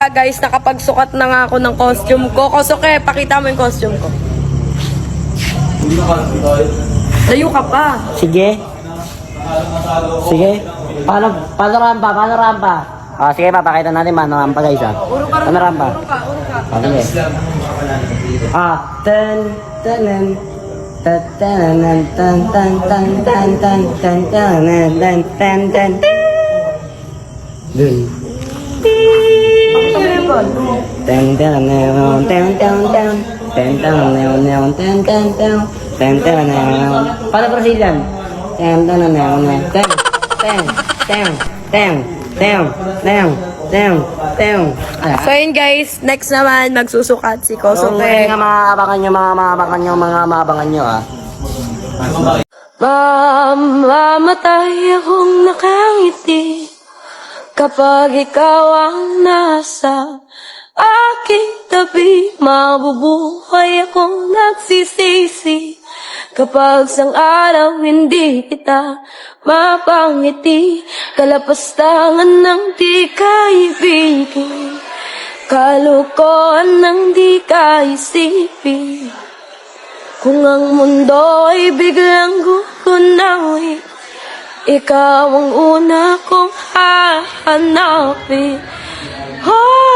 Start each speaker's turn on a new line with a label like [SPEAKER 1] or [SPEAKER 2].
[SPEAKER 1] guys, nakapagsukat na nga ako ng costume ko. Kosoke, pakita mo yung costume ko. Layo ka pa.
[SPEAKER 2] Sige. Sige. Paano rampa? Paano rampa? Ah, sige, papakita natin paano rampa guys ah. Paano rampa? Sige. Ten, tenen. Tatanan tan tan tan tan tan tan tan tan tan tan. Dun. Ten ten neon ten ten ten ten ten neon neon ten ten ten ten ten neon. Para Brazilian. Ten ten neon ten ten ten ten ten ten ten ten.
[SPEAKER 1] So yun guys, next naman magsusukat si
[SPEAKER 2] So,
[SPEAKER 1] Kosoke.
[SPEAKER 2] mga maabangan nyo ah.
[SPEAKER 1] Mamamatay akong nakangiti kapag ikaw ang nasa aking tabi. Mabubuhay akong nagsisisi kapag sang araw hindi kita mapangiti. Kalapastangan ng di kaibigin, kalukuhan ng di kaisipin. Kung ang mundo ay biglang gugunawin, ikaw ang una kong hahanapin. Oh!